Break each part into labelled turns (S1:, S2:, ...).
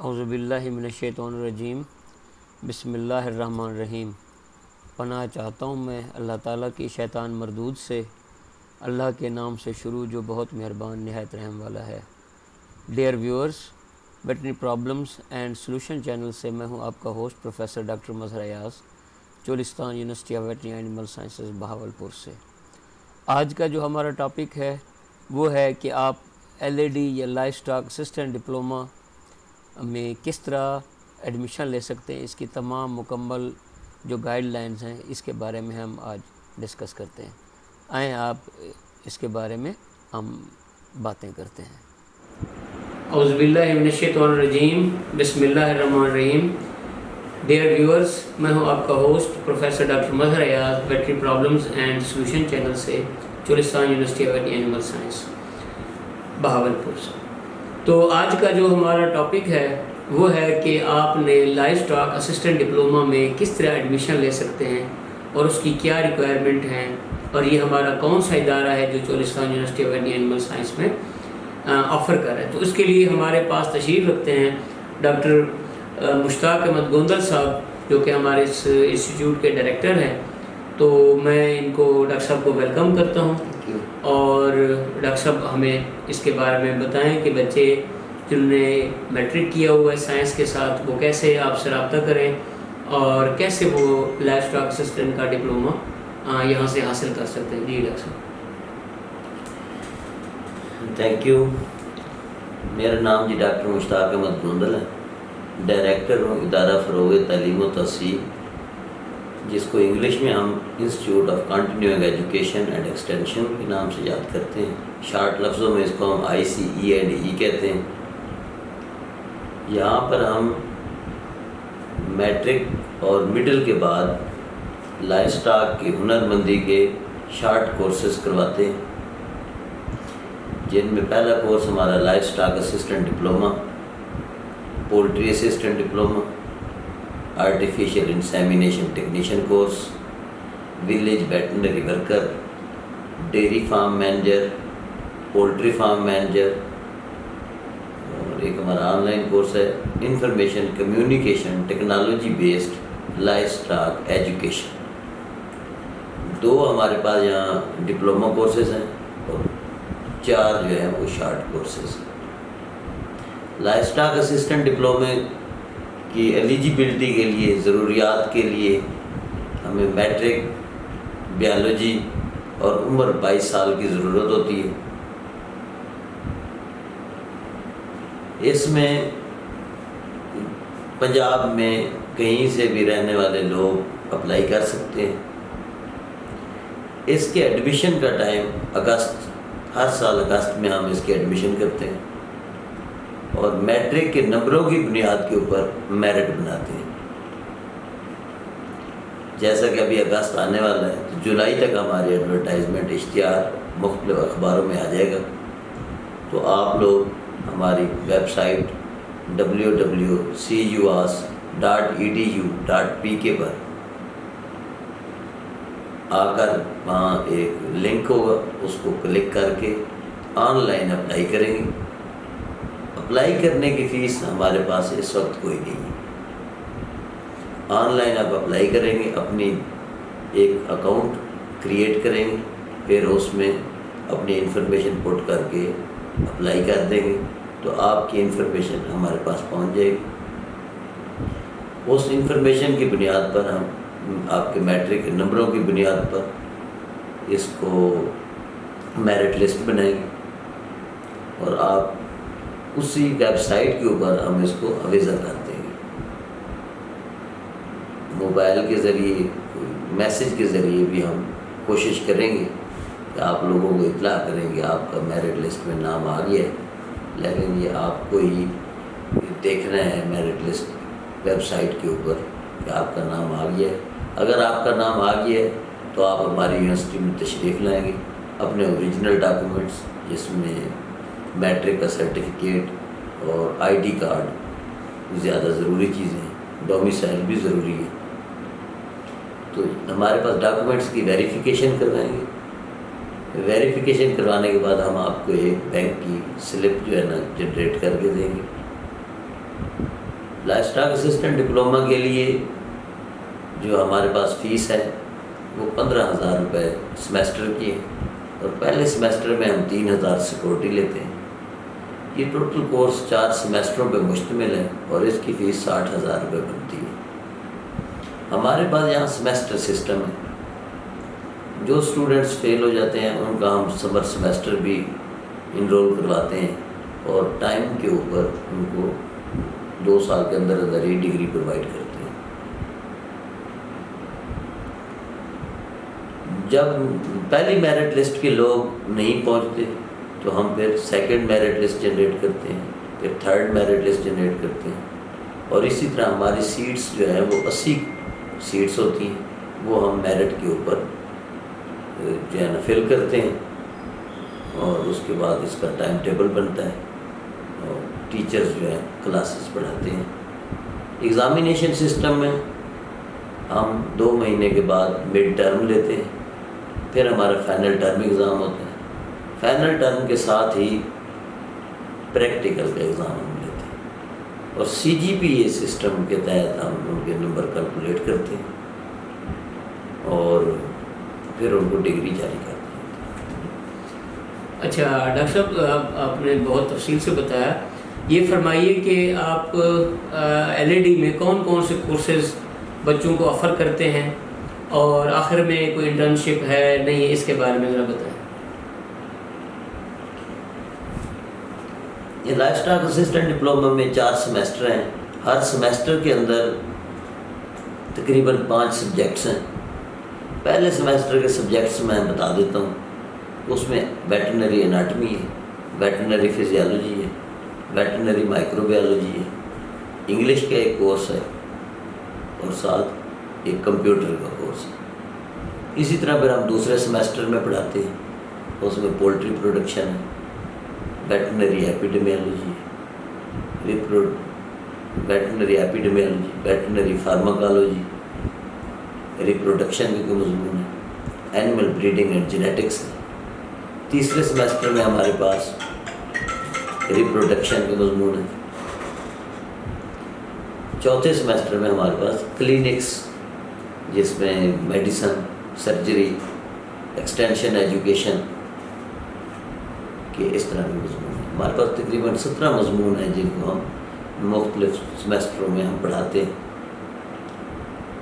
S1: اعوذ باللہ من الشیطان الرجیم، بسم اللہ الرحمن الرحیم۔ پناہ چاہتا ہوں میں اللہ تعالیٰ کی شیطان مردود سے، اللہ کے نام سے شروع جو بہت مہربان نہایت رحم والا ہے۔ Dear viewers, veterinary problems and solution channel سے میں ہوں آپ کا host professor doctor Mazhar Ayaz, Cholistan university of veterinary animal sciences Bahawalpur سے۔ آج کا جو ہمارا ٹاپک ہے وہ ہے کہ آپ LAD یا لائف اسٹاک اسسٹنٹ ڈپلومہ میں کس طرح ایڈمیشن لے سکتے ہیں۔ اس کی تمام مکمل جو گائیڈ لائنز ہیں اس کے بارے میں ہم آج ڈسکس کرتے ہیں۔ آئیں آپ اس کے بارے میں ہم باتیں کرتے ہیں۔ اعوذ باللہ من الشیطان الرجیم، بسم اللہ الرحمن الرحیم۔ ڈیئر ویورز، میں ہوں آپ کا host professor doctor Mazhar Ayaz, veterinary problems and solution channel سے، Cholistan university of veterinary animal science Bahawalpur سے۔ تو آج کا جو ہمارا ٹاپک ہے وہ ہے کہ آپ نے لائف اسٹاک اسسٹنٹ ڈپلومہ میں کس طرح ایڈمیشن لے سکتے ہیں اور اس کی کیا ریکوائرمنٹ ہیں، اور یہ ہمارا کون سا ادارہ ہے جو Cholistan university of veterinary animal science میں آفر کر رہا ہے۔ تو اس کے لیے ہمارے پاس تشریف رکھتے ہیں ڈاکٹر مشتاق احمد گوندل صاحب، جو کہ ہمارے اس انسٹیٹیوٹ کے ڈائریکٹر ہیں۔ تو میں ان کو ڈاکٹر صاحب کو ویلکم کرتا ہوں، اور ڈاکٹر صاحب ہمیں اس کے بارے میں بتائیں کہ بچے جنہوں نے میٹرک کیا ہوا ہے سائنس کے ساتھ وہ کیسے آپ سے رابطہ کریں اور کیسے وہ لائف اسٹاک اسسٹنٹ کا ڈپلومہ یہاں سے حاصل کر سکتے ہیں۔ جی ڈاکٹر صاحب۔
S2: Thank you. میرا نام جی ڈاکٹر مشتاق احمد گوندل ہے، ڈائریکٹر ہوں ادارہ فروغ تعلیم و توسیع، جس کو انگلش میں ہم institute of continuing education and extension کے نام سے یاد کرتے ہیں۔ شارٹ لفظوں میں اس کو ہم ICE&E کہتے ہیں۔ یہاں پر ہم میٹرک اور مڈل کے بعد لائف اسٹاک کی ہنرمندی کے شارٹ کورسز کرواتے ہیں، جن میں پہلا کورس ہمارا livestock assistant diploma, poultry assistant diploma, artificial insemination technician course, village veterinary worker, dairy farm manager, poultry farm manager, اور ایک ہمارا آن لائن کورس ہے information communication technology based livestock education. دو ہمارے پاس یہاں diploma courses ہیں اور 4 جو ہیں وہ شارٹ کورسز ہیں۔ لائف اسٹاک اسسٹنٹ ڈپلومے کی ایلیجیبلٹی کے لیے، ضروریات کے لیے ہمیں میٹرک، بیالوجی اور عمر 22 سال کی ضرورت ہوتی ہے۔ اس میں پنجاب میں کہیں سے بھی رہنے والے لوگ اپلائی کر سکتے ہیں۔ اس کے ایڈمیشن کا ٹائم اگست، ہر سال اگست میں ہم اس کی ایڈمیشن کرتے ہیں، اور میٹرک کے نمبروں کی بنیاد کے اوپر میرٹ بناتے ہیں۔ جیسا کہ ابھی اگست آنے والا ہے تو جولائی تک ہماری ایڈورٹائزمنٹ اشتہار مختلف اخباروں میں آ جائے گا، تو آپ لوگ ہماری ویب سائٹ www.cuas.edu.pk پر آ کر وہاں ایک لنک ہوگا، اس کو کلک کر کے آن لائن اپلائی کریں گے۔ اپلائی کرنے کی فیس ہمارے پاس اس وقت کوئی نہیں ہے۔ آن لائن آپ اپلائی کریں گے، اپنی ایک اکاؤنٹ کریٹ کریں گے، پھر اس میں اپنی انفارمیشن پٹ کر کے اپلائی کر دیں گے، تو آپ کی انفارمیشن ہمارے پاس پہنچ جائے گی۔ اس انفارمیشن کی بنیاد پر ہم آپ کے میٹرک کے نمبروں کی بنیاد پر اس کو میرٹ لسٹ بنائیں گے، اور آپ اسی ویب سائٹ کے اوپر ہم اس کو اویزا کر دیں گے۔ موبائل کے ذریعے، میسیج کے ذریعے بھی ہم کوشش کریں گے کہ آپ لوگوں کو اطلاع کریں گے آپ کا میرٹ لسٹ میں نام آ گیا ہے، لیکن یہ آپ کو ہی دیکھنا ہے میرٹ لسٹ ویب سائٹ کے اوپر کہ آپ کا نام آ گیا ہے۔ اگر آپ کا نام آ گیا ہے تو آپ ہماری یونیورسٹی میں تشریف لائیں گے، اپنے اوریجنل ڈاکومنٹس جس میں میٹرک کا سرٹیفکیٹ اور ID کارڈ زیادہ ضروری چیزیں ہیں، ڈومیسائل بھی ضروری ہے، تو ہمارے پاس ڈاکومنٹس کی ویریفیکیشن کروائیں گے۔ ویریفیکیشن کروانے کے بعد ہم آپ کو ایک بینک کی سلپ جو ہے نا جنریٹ کر کے دیں گے۔ لائف اسٹاک اسسٹنٹ ڈپلومہ کے لیے جو ہمارے پاس فیس ہے وہ 15,000 روپے سمیسٹر کی ہے، اور پہلے سمیسٹر میں ہم 3,000 سیکورٹی لیتے ہیں۔ یہ ٹوٹل کورس 4 سمیسٹروں پہ مشتمل ہے اور اس کی فیس 60,000 روپے بنتی ہے۔ ہمارے پاس یہاں سمیسٹر سسٹم ہے، جو اسٹوڈنٹس فیل ہو جاتے ہیں ان کا ہم سمر سمیسٹر بھی انرول کرواتے ہیں، اور ٹائم کے اوپر ان کو 2 سال کے اندر اندر ہی ڈگری پرووائڈ کرتے ہیں۔ جب پہلی میرٹ لسٹ کے لوگ نہیں پہنچتے تو ہم پھر سیکنڈ میرٹ لسٹ جنریٹ کرتے ہیں، پھر تھرڈ میرٹ لسٹ جنریٹ کرتے ہیں، اور اسی طرح ہماری سیٹس جو ہیں وہ 80 سیٹس ہوتی ہیں، وہ ہم میرٹ کے اوپر جو ہے نا فل کرتے ہیں، اور اس کے بعد اس کا ٹائم ٹیبل بنتا ہے اور ٹیچرز جو ہیں کلاسز پڑھاتے ہیں۔ ایگزامینیشن سسٹم میں ہم 2 مہینے کے بعد مڈ ٹرم لیتے ہیں، پھر ہمارا فائنل ٹرم ایگزام ہوتا ہے، فائنل ٹرم کے ساتھ ہی پریکٹیکل کا ایگزام ہم لیتے ہیں، اور سی جی پی اے سسٹم کے تحت ہم ان کے نمبر کیلکولیٹ کرتے ہیں اور پھر ان کو ڈگری جاری کرتے ہیں۔
S1: اچھا ڈاکٹر صاحب، آپ نے بہت تفصیل سے بتایا، یہ فرمائیے کہ آپ ایل اے ڈی میں کون کون سے کورسز بچوں کو آفر کرتے ہیں، اور آخر میں کوئی انٹرنشپ ہے نہیں، اس کے بارے میں ذرا بتائیں۔
S2: یہ لائف اسٹاک اسسٹنٹ ڈپلومہ میں 4 سمیسٹر ہیں، ہر سمیسٹر کے اندر تقریباً 5 سبجیکٹس ہیں۔ پہلے سمیسٹر کے سبجیکٹس میں بتا دیتا ہوں، اس میں ویٹرنری اناٹمی ہے، ویٹرنری فزیالوجی ہے، ویٹرنری مائکرو بایولوجی ہے، انگلش کا ایک کورس ہے، اور ساتھ ایک کمپیوٹر کا کورس ہے۔ اسی طرح پھر ہم دوسرے سمیسٹر میں پڑھاتے ہیں، اس میں پولٹری پروڈکشن ہے، ویٹرنری ایپیڈیمیالوجی ہے، ویٹرنری فارماکالوجی، ریپروڈکشن کے کوئی مضمون ہے، اینیمل بریڈنگ اینڈ جینیٹکس ہے۔ تیسرے سمیسٹر میں ہمارے پاس ریپروڈکشن کے مضمون ہے۔ چوتھے سمیسٹر میں ہمارے پاس کلینکس، جس میں میڈیسن، سرجری، ایکسٹینشن ایجوکیشن کے اس طرح کے مضمون ہیں۔ ہمارے پاس تقریباً 17 مضمون ہیں جن کو ہم مختلف سمیسٹروں میں ہم پڑھاتے ہیں،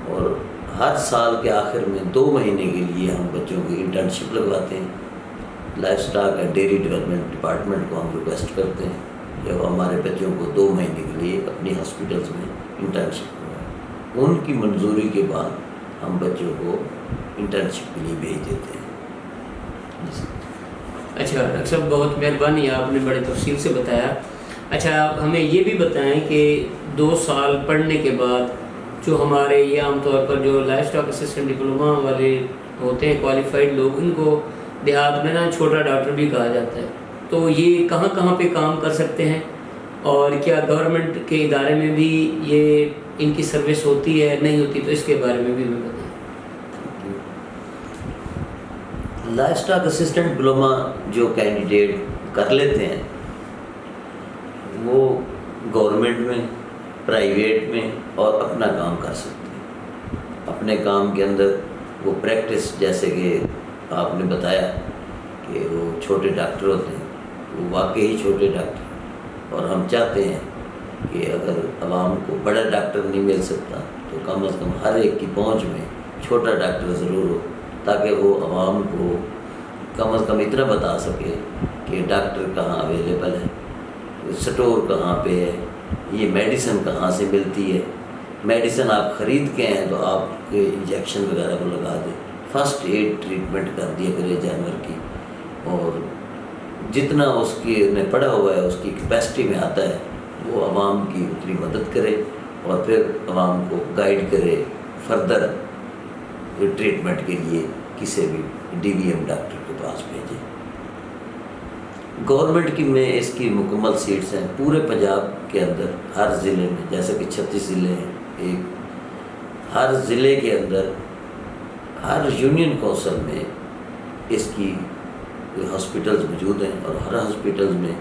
S2: اور ہر سال کے آخر میں 2 مہینے کے لیے ہم بچوں کی انٹرنشپ لگواتے ہیں۔ Life stock and dairy development department کو ہم ریکویسٹ کرتے ہیں کہ وہ ہمارے بچوں کو 2 مہینے کے لیے اپنی ہاسپٹلس میں انٹرنشپ کروائیں۔ ان کی منظوری کے بعد ہم بچوں کو انٹرنشپ کے لیے بھیج دیتے ہیں۔
S1: اچھا ڈاکٹر صاحب، بہت مہربانی، آپ نے بڑے تفصیل سے بتایا۔ اچھا آپ ہمیں یہ بھی بتائیں کہ 2 سال پڑھنے کے بعد جو ہمارے یہ عام طور پر جو لائف اسٹاک اسسٹنٹ ڈپلومہ والے ہوتے ہیں کوالیفائڈ لوگ، ان کو دیہات میں نا چھوٹا ڈاکٹر بھی کہا جاتا ہے، تو یہ کہاں کہاں پہ کام کر سکتے ہیں، اور کیا گورنمنٹ کے ادارے میں بھی یہ ان کی سروس ہوتی ہے نہیں ہوتی، تو اس کے بارے میں بھی ہمیں بتائیں۔
S2: لائف اسٹاک اسسٹنٹ ڈپلومہ جو کینڈیڈیٹ کر لیتے ہیں وہ گورنمنٹ میں، پرائیویٹ میں اور اپنا کام کر سکتے ہیں۔ اپنے کام کے اندر وہ پریکٹس، جیسے کہ آپ نے بتایا کہ وہ چھوٹے ڈاکٹر ہوتے ہیں، وہ واقعی چھوٹے ڈاکٹر، اور ہم چاہتے ہیں کہ اگر عوام کو بڑا ڈاکٹر نہیں مل سکتا تو کم از کم ہر ایک کی پہنچ میں چھوٹا ڈاکٹر ضرور ہو، تاکہ وہ عوام کو کم از کم اتنا بتا سکے کہ ڈاکٹر کہاں اویلیبل ہے، سٹور کہاں پہ ہے، یہ میڈیسن کہاں سے ملتی ہے، میڈیسن آپ خرید کے ہیں تو آپ کے انجیکشن وغیرہ کو لگا دیں، فرسٹ ایڈ ٹریٹمنٹ کر دیا کرے جانور کی، اور جتنا اس کی نے پڑھا ہوا ہے اس کی کیپیسٹی میں آتا ہے وہ عوام کی اتنی مدد کرے، اور پھر عوام کو گائیڈ کرے فردر ٹریٹمنٹ کے لیے کسی بھی ڈی وی ایم ڈاکٹر کے پاس بھیجیں۔ گورنمنٹ کی میں اس کی مکمل سیٹس ہیں پورے پنجاب کے اندر، ہر ضلع میں، جیسے کہ 36 ضلع ہیں، ہر ضلع کے اندر ہر یونین کونسل میں اس کی ہاسپٹلز موجود ہیں، اور ہر ہاسپٹلز میں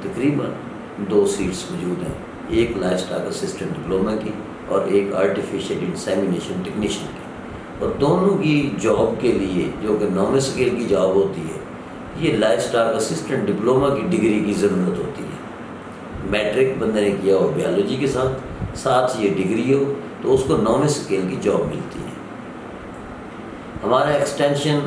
S2: تقریباً 2 سیٹس موجود ہیں۔ ایک لائف سٹاک اسسٹنٹ ڈپلوما کی اور ایک آرٹیفیشیل انسیمینیشن ٹیکنیشین کی، اور دونوں کی جاب کے لیے جو کہ 9ویں اسکیل کی جاب ہوتی ہے، یہ لائف سٹاک اسسٹنٹ ڈپلوما کی ڈگری کی ضرورت ہوتی ہے۔ میٹرک بندے نے کیا ہو بیالوجی کے ساتھ یہ ڈگری ہو تو اس کو 9ویں اسکیل کی جاب ملتی ہے۔ ہمارا extension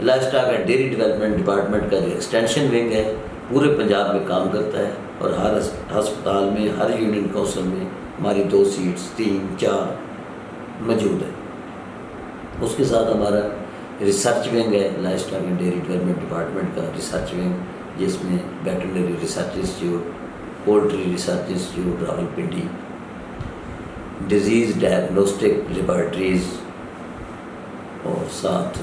S2: life stock and dairy development department کا جو ایکسٹینشن ونگ ہے پورے پنجاب میں کام کرتا ہے، اور ہر ہسپتال میں، ہر یونین کونسل میں ہماری 2 سیٹس 3 4 موجود ہے۔ اس کے ساتھ ہمارا ریسرچ ونگ ہے، life stock and dairy development department کا ریسرچ ونگ، جس میں veterinary research institute, poultry research institute Rawalpindi, disease diagnostic laboratories, اور ساتھ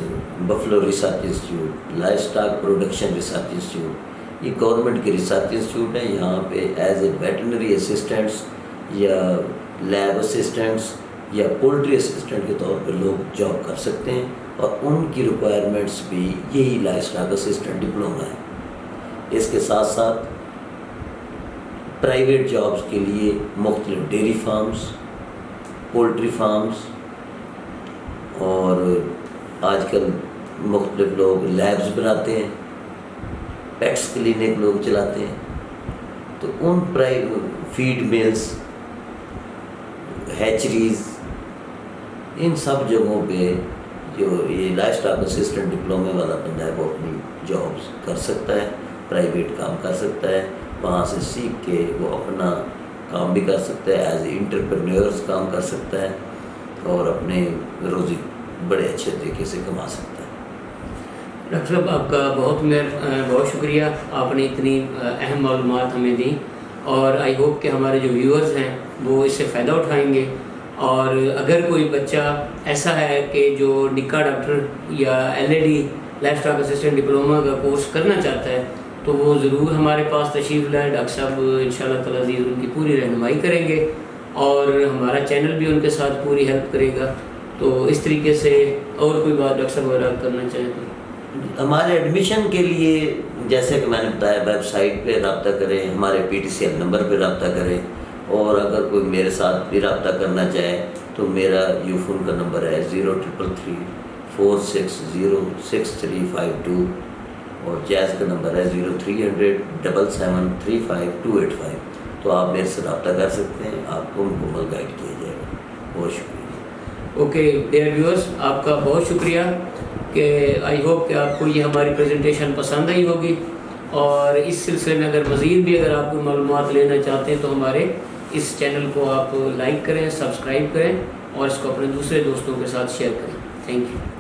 S2: Buffalo research institute, life stock production research institute, یہ گورنمنٹ کے ریسرچ انسٹیٹیوٹ ہیں۔ یہاں پہ ایز اے ویٹرنری اسسٹنٹس یا لیب اسسٹنٹس یا پولٹری اسسٹنٹ کے طور پہ لوگ جاب کر سکتے ہیں، اور ان کی ریکوائرمنٹس بھی یہی لائف سٹاک اسسٹنٹ ڈپلوما ہے۔ اس کے ساتھ ساتھ پرائیویٹ جابز کے لیے مختلف ڈیری فارمز، پولٹری فارمز، اور آج کل مختلف لوگ لیبز بناتے ہیں، پیٹس کلینک لوگ چلاتے ہیں، تو ان فیڈ ملز، ہیچریز، ان سب جگہوں پہ جو یہ لائف سٹاک اسسٹنٹ ڈپلومے والا بندہ ہے وہ اپنی جابس کر سکتا ہے، پرائیویٹ کام کر سکتا ہے، وہاں سے سیکھ کے وہ اپنا کام بھی کر سکتا ہے، ایز اے انٹرپرینیورس کام کر سکتا ہے، اور اپنے روزی بڑے اچھے طریقے سے کما سکتا ہے۔
S1: ڈاکٹر صاحب آپ کا بہت شکریہ، آپ نے اتنی اہم معلومات ہمیں دیں، اور آئی ہوپ کہ ہمارے جو ویورز ہیں وہ اس سے فائدہ اٹھائیں گے، اور اگر کوئی بچہ ایسا ہے کہ جو نکا ڈاکٹر یا LAD life stock assistant diploma کا کورس کرنا چاہتا ہے تو وہ ضرور ہمارے پاس تشریف لائے، ڈاکٹر صاحب انشاءاللہ تعالیٰ عزیز ان کی پوری رہنمائی کریں گے، اور ہمارا چینل بھی ان کے ساتھ پوری ہیلپ کرے گا۔ تو اس طریقے سے اور کوئی بات ڈاکٹر صاحب وغیرہ کرنا چاہیں تو؟
S2: ہمارے ایڈمیشن کے لیے جیسے کہ میں نے بتایا، ویب سائٹ پہ رابطہ کریں، ہمارے PTCL نمبر پہ رابطہ کریں، اور اگر کوئی میرے ساتھ بھی رابطہ کرنا چاہے تو میرا فون کا نمبر ہے 0333 460 6352، اور جیز کا نمبر ہے 0300 77 35 285۔ تو آپ میرے سے رابطہ کر سکتے ہیں، آپ کو مکمل گائیڈ کیا جائے گا۔ بہت شکریہ۔
S1: اوکے ڈیئر ویورز، آپ کا بہت شکریہ، کہ آئی ہوپ کہ آپ کو یہ ہماری پریزنٹیشن پسند آئی ہوگی، اور اس سلسلے میں اگر مزید بھی اگر آپ کو معلومات لینا چاہتے ہیں تو ہمارے اس چینل کو آپ لائک کریں، سبسکرائب کریں، اور اس کو اپنے دوسرے دوستوں کے ساتھ شیئر کریں۔ Thank you.